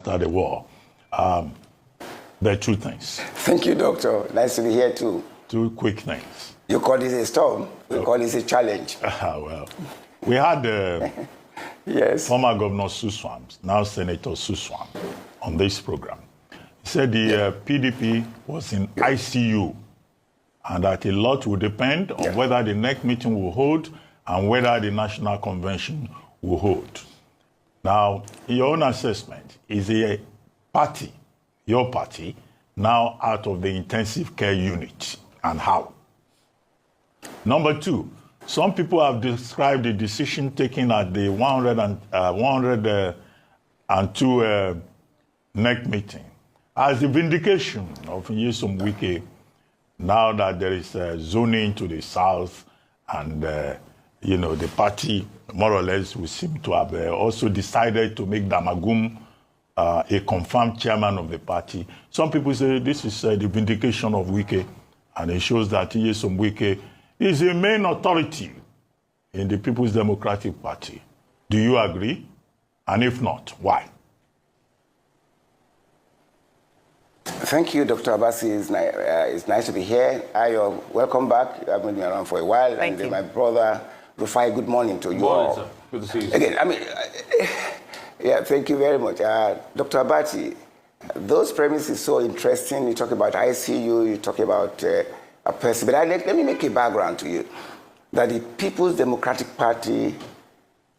after the war. There are two things. Thank you, Doctor. Nice to be here too. Two quick things. You call this a storm, we call this a challenge. Well, we had yes. former Governor Suswam, now Senator Suswam, on this program. He said the PDP was in ICU and that a lot will depend on whether the next meeting will hold and whether the National Convention will hold. Now, in your own assessment, is a party, your party, now out of the intensive care unit, and how? Number two, some people have described the decision taken at the 102 NEC meeting as a vindication of WIKE, now that there is zoning to the south and the party more or less will seem to have also decided to make Damagum a confirmed chairman of the party. Some people say this is the vindication of WIKE, and it shows that WIKE is a main authority in the People's Democratic Party. Do you agree? And if not, why? Thank you, Dr. Abasi. It's nice to be here. Welcome back. You haven't been around for a while. Thank you. My brother, Rufai, good morning to you all. Sir. Good to see you. Again, thank you very much. Dr. Abati, those premises so interesting. You talk about ICU, you talk about a person. But let me make a background to you. That the People's Democratic Party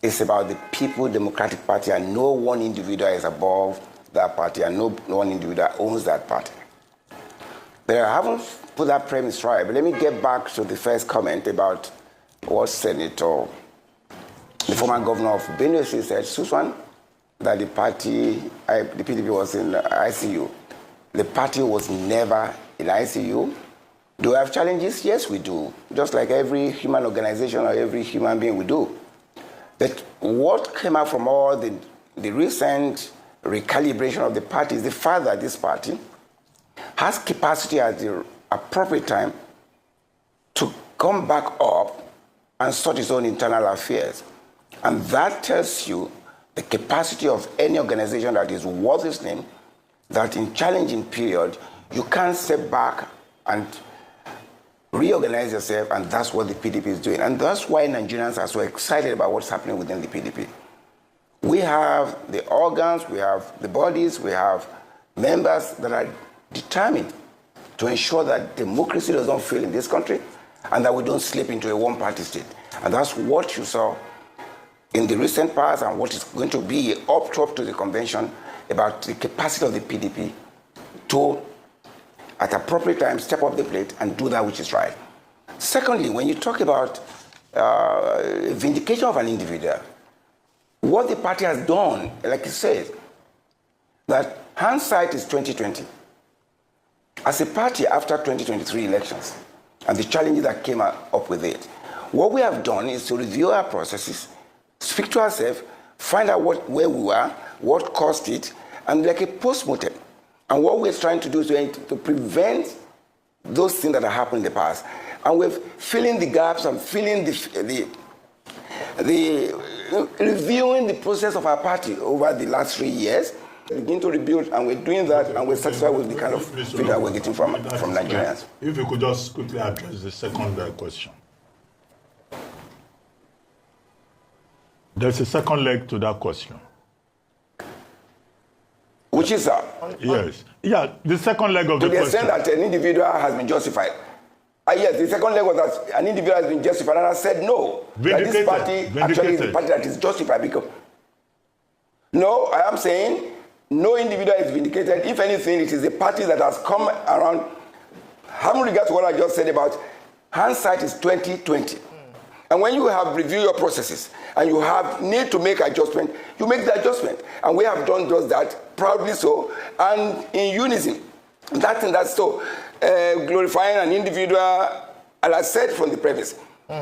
is about the People's Democratic Party, and no one individual is above that party, and no one individual owns that party. But I haven't put that premise right. But let me get back to the first comment about what Senator, the former governor of Benue State, said, Suswan, that the PDP was in ICU. The party was never in ICU. Do we have challenges? Yes, we do. Just like every human organization or every human being we do. But what came out from all the recent recalibration of the party is the fact that this party has capacity at the appropriate time to come back up and sort its own internal affairs. And that tells you the capacity of any organization that is worth its name, that in challenging period, you can't step back and reorganize yourself, and that's what the PDP is doing. And that's why Nigerians are so excited about what's happening within the PDP. We have the organs, we have the bodies, we have members that are determined to ensure that democracy does not fail in this country and that we don't slip into a one-party state. And that's what you saw in the recent past and what is going to be up to the convention about the capacity of the PDP to, at appropriate time, step up the plate and do that which is right. Secondly, when you talk about vindication of an individual, what the party has done, like you said, that hindsight is 2020. As a party after 2023 elections and the challenges that came up with it, what we have done is to review our processes, speak to ourselves, find out where we were, what caused it, and like a post-mortem. And what we're trying to do is to prevent those things that have happened in the past. And we're filling the gaps and filling reviewing the process of our party over the last 3 years, begin to rebuild, and we're doing that, and we're satisfied with the kind of feedback we're getting from Nigerians. If you could just quickly address the second question. There's a second leg to that question. Which is yes. Yeah, the second leg of the question. To the extent that an individual has been justified. Yes, the second leg was that an individual has been justified, and I said no. That this party actually is the party that is justified because... No, I am saying no individual is vindicated. If anything, it is the party that has come around. Having regard to what I just said about hindsight is 2020. And when you have reviewed your processes and you have need to make adjustment, you make the adjustment. And we have done just that, proudly so, and in unison. That's so. Glorifying an individual, as I said from the preface,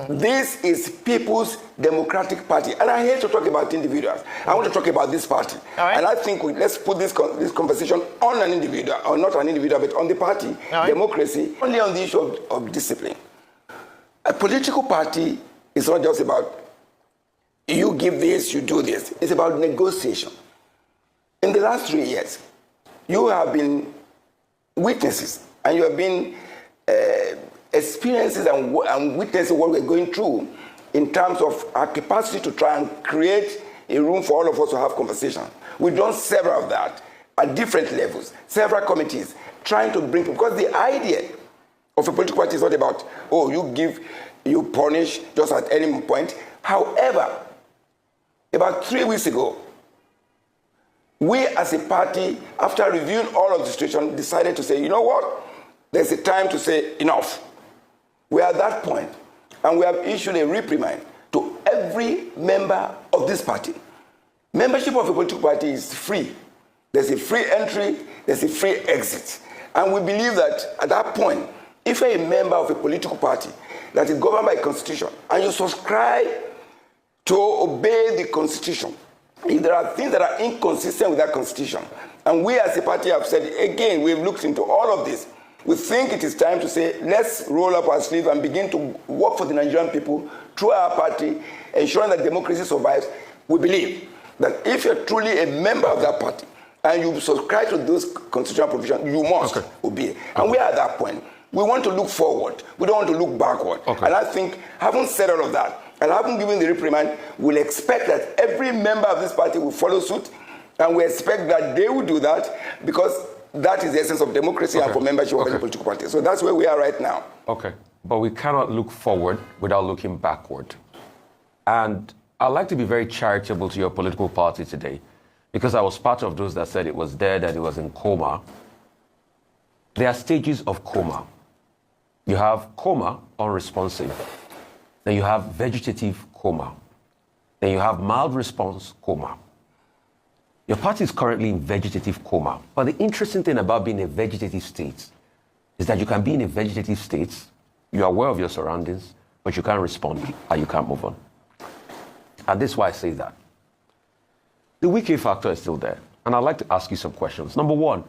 this is People's Democratic Party. And I hate to talk about individuals. I want to talk about this party. Right. And I think let's put this conversation on an individual, or not an individual, but on the party, right. Democracy, only on the issue of discipline. A political party is not just about you give this, you do this. It's about negotiation. in the last 3 years, you have been witnesses and you have been experiences and witnesses what we're going through in terms of our capacity to try and create a room for all of us to have conversation. We've done several of that at different levels, several committees, trying to bring, because the idea of a political party is not about, oh, you punish just at any point. However, about 3 weeks ago, we as a party, after reviewing all of the situation, decided to say, you know what? There's a time to say enough. We are at that point, and we have issued a reprimand to every member of this party. Membership of a political party is free. There's a free entry, there's a free exit. And we believe that at that point, if you're a member of a political party that is governed by a constitution, and you subscribe to obey the constitution, if there are things that are inconsistent with that constitution, and we as a party have said, again, we've looked into all of this, we think it is time to say, let's roll up our sleeves and begin to work for the Nigerian people through our party, ensuring that democracy survives. We believe that if you're truly a member of that party and you subscribe to those constitutional provisions, you must obey. And we are at that point. We want to look forward. We don't want to look backward. And I think, having said all of that, and having given the reprimand, we'll expect that every member of this party will follow suit, and we expect that they will do that, because that is the essence of democracy and for membership of any political party. So that's where we are right now. Okay, but we cannot look forward without looking backward. And I'd like to be very charitable to your political party today, because I was part of those that said it was dead, that it was in coma. There are stages of coma. You have coma, unresponsive. Then you have vegetative coma. Then you have mild response coma. Your party is currently in vegetative coma. But the interesting thing about being in a vegetative state is that you can be in a vegetative state, you're aware of your surroundings, but you can't respond and you can't move on. And this is why I say that. The WIKE factor is still there. And I'd like to ask you some questions. Number one,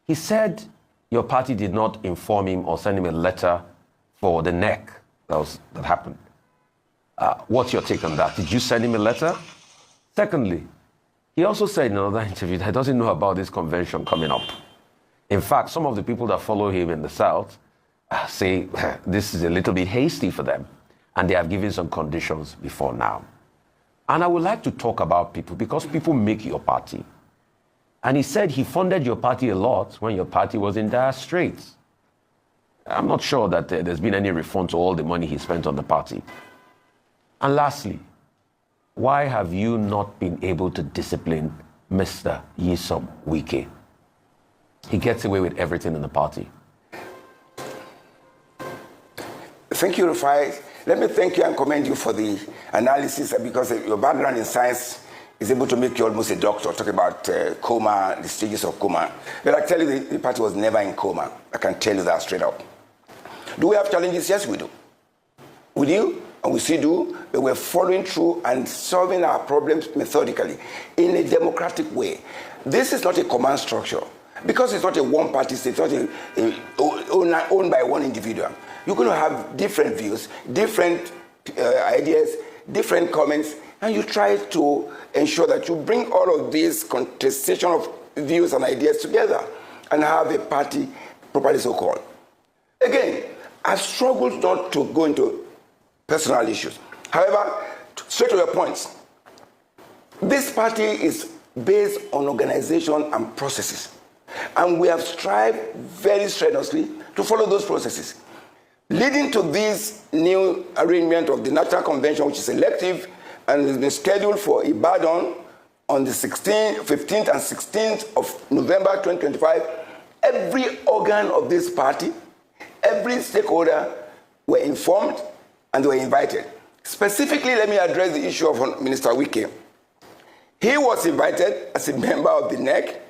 he said your party did not inform him or send him a letter for the NEC that happened. What's your take on that? Did you send him a letter? Secondly, he also said in another interview that he doesn't know about this convention coming up. In fact, some of the people that follow him in the South say this is a little bit hasty for them, and they have given some conditions before now. And I would like to talk about people, because people make your party. And he said he funded your party a lot when your party was in dire straits. I'm not sure that there's been any refund to all the money he spent on the party. And lastly, why have you not been able to discipline Mr. Nyesom Wike? He gets away with everything in the party. Thank you, Rufai. Let me thank you and commend you for the analysis, because your background in science is able to make you almost a doctor, talking about coma, the stages of coma. But I tell you, the party was never in coma. I can tell you that straight up. Do we have challenges? Yes, we do. We do, and we still do, but we're following through and solving our problems methodically in a democratic way. This is not a command structure, because it's not a one-party state, it's not owned by one individual. You're going to have different views, different ideas, different comments, and you try to ensure that you bring all of these contestation of views and ideas together and have a party properly so-called. Again, I've struggled not to go into personal issues. However, straight to your points, this party is based on organization and processes. And we have strived very strenuously to follow those processes, leading to this new arrangement of the National Convention, which is elective and has been scheduled for Ibadan on the 15th and 16th of November 2025. Every organ of this party, every stakeholder were informed and they were invited. Specifically, let me address the issue of Minister Wike. He was invited as a member of the NEC,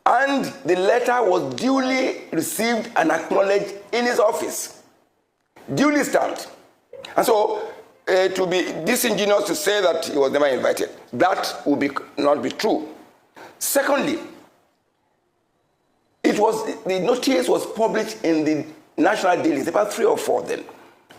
and the letter was duly received and acknowledged in his office, duly stamped. And so, to be disingenuous to say that he was never invited, that would not be true. Secondly, the notice was published in the national dailies, about 3 or 4 of them.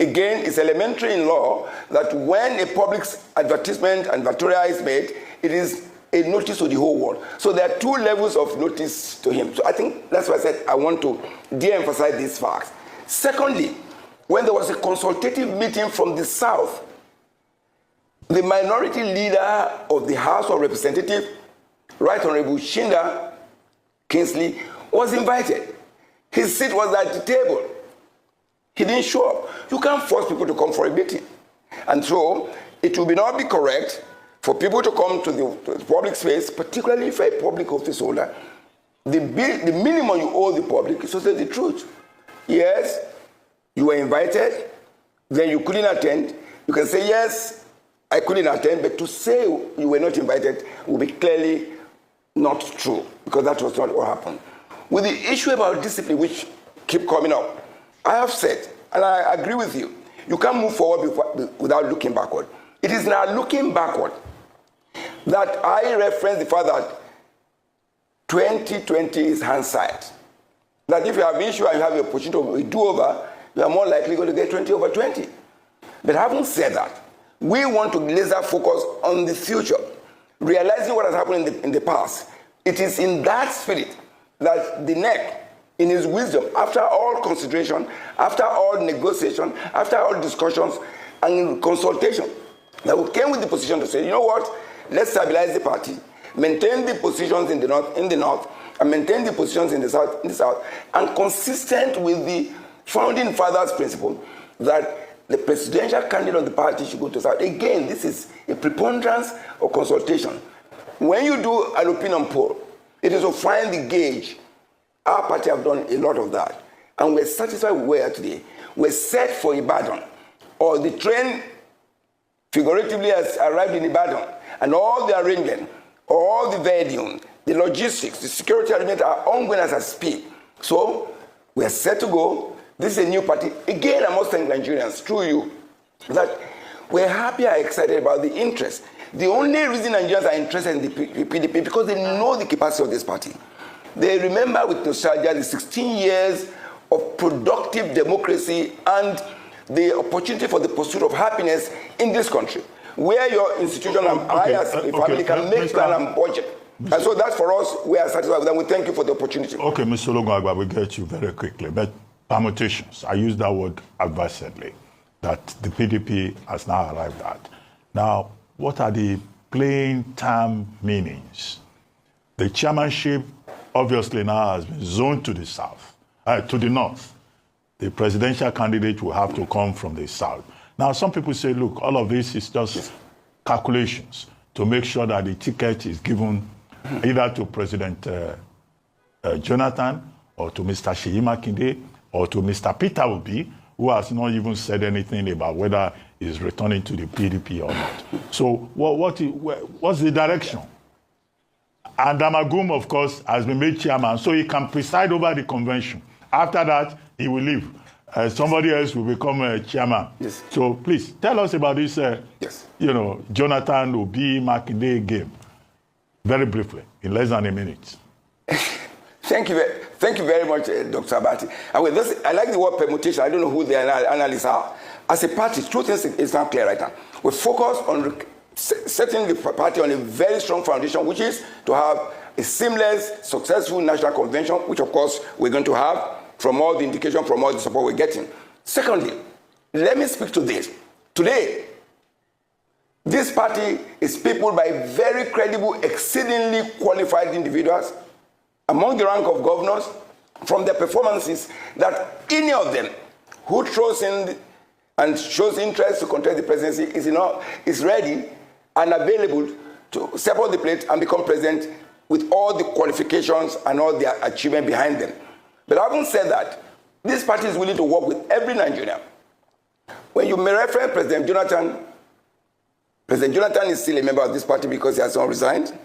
Again, it's elementary in law that when a public advertisement and advertorial is made, it is a notice to the whole world. So there are two levels of notice to him. So I think that's why I said I want to de-emphasize these facts. Secondly, when there was a consultative meeting from the South, the minority leader of the House of Representatives, Right Honorable Shinda Kingsley, was invited. His seat was at the table. He didn't show up. You can't force people to come for a meeting. And so it will not be correct for people to come to the public space, particularly if you're a public office holder. The minimum you owe the public is to say the truth. Yes, you were invited, then you couldn't attend. You can say, yes, I couldn't attend, but to say you were not invited will be clearly not true, because that was not what happened. With the issue about discipline, which keep coming up, I have said, and I agree with you, you can't move forward without looking backward. It is now looking backward that I reference the fact that 2020 is hindsight. That if you have an issue and you have the opportunity of a do-over, you are more likely going to get 20 over 20. But having said that, we want to laser focus on the future, realizing what has happened in the past. It is in that spirit that the NEC, in his wisdom, after all consideration, after all negotiation, after all discussions and consultation, that we came with the position to say, you know what, let's stabilize the party, maintain the positions in the north, and maintain the positions in the south, and consistent with the founding fathers' principle that the presidential candidate of the party should go to the south. Again, this is a preponderance of consultation. When you do an opinion poll, it is to find the gauge. Our party have done a lot of that, and we're satisfied with where we are today. We're set for Ibadan, or the train figuratively has arrived in Ibadan, and all the arrangement, all the venue, the logistics, the security arrangements are ongoing as I speak. So we're set to go. This is a new party. Again, I must thank Nigerians, through you, that we're happy and excited about the interest. The only reason Nigerians are interested in the PDP because they know the capacity of this party. They remember with nostalgia the 16 years of productive democracy and the opportunity for the pursuit of happiness in this country, where your institution and I as a family can make plan and budget. And so that's for us, we are satisfied with that. We thank you for the opportunity. Okay, Mr. Olugbo, we'll get you very quickly. But permutations, I use that word advisedly, that the PDP has now arrived at. Now, what are the plain term meanings? The chairmanship obviously now has been zoned to the south, to the north. The presidential candidate will have to come from the south. Now, some people say, look, all of this is just calculations to make sure that the ticket is given either to President Jonathan or to Mr. Seyi Makinde or to Mr. Peter Obi, who has not even said anything about whether he's returning to the PDP or not. So what's the direction? And Damagum, of course, has been made chairman, so he can preside over the convention. After that, he will leave. Somebody else will become a chairman. Yes. So please, tell us about this, Jonathan Obi Makinde game. Very briefly, in less than a minute. Thank you very much, Dr. Abati. And with this, I like the word permutation. I don't know who the analysts are. As a party, two things is not clear right now. We focus on setting the party on a very strong foundation, which is to have a seamless, successful national convention, which of course we're going to have from all the indication, from all the support we're getting. Secondly, let me speak to this. Today, this party is peopled by very credible, exceedingly qualified individuals among the rank of governors, from their performances, that any of them who throws in and shows interest to contest the presidency is ready and available to step on the plate and become president with all the qualifications and all the achievement behind them. But having said that, this party is willing to work with every Nigerian. When you may refer President Jonathan is still a member of this party because he has not resigned.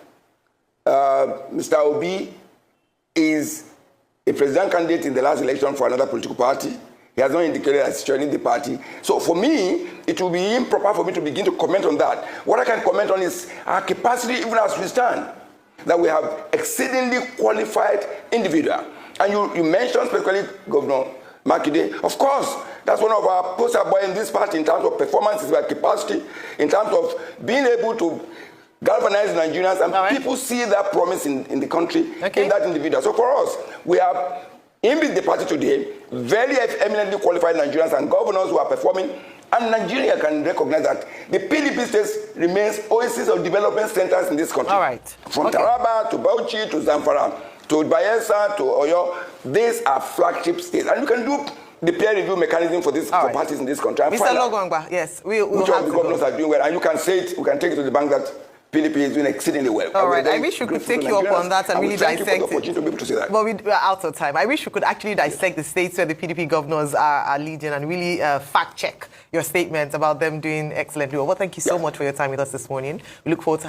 Mr. Obi is a president candidate in the last election for another political party. He has not indicated as joining the party. So for me, it will be improper for me to begin to comment on that. What I can comment on is our capacity, even as we stand, that we have exceedingly qualified individuals. And you mentioned specifically Governor Makinde. Of course, that's one of our poster boys in this party in terms of performance, capacity, in terms of being able to galvanize Nigerians, and right. people see that promise in the country, Okay. in that individual. So for us, we have in the party today very eminently qualified Nigerians and governors who are performing, and Nigeria can recognize that the PDP states remains oasis of development centers in this country. All right. From Okay. Taraba to Bauchi to Zamfara to Bayelsa to Oyo, these are flagship states, and you can do the peer review mechanism for this for parties in this country. And Mr. find out Logwangba, yes, we'll which have of the to governors go. are doing well, and you can say it. We can take it to the bank that PDP is doing exceedingly well. All And we're right, I very wish we could grateful take to you up Nigerians, on that and we really thank you for dissect the opportunity to be able to say that. But we're out of time. I wish we could actually dissect the states where the PDP governors are leading and really fact check your statements about them doing excellently well. Well, thank you so much for your time with us this morning. We look forward to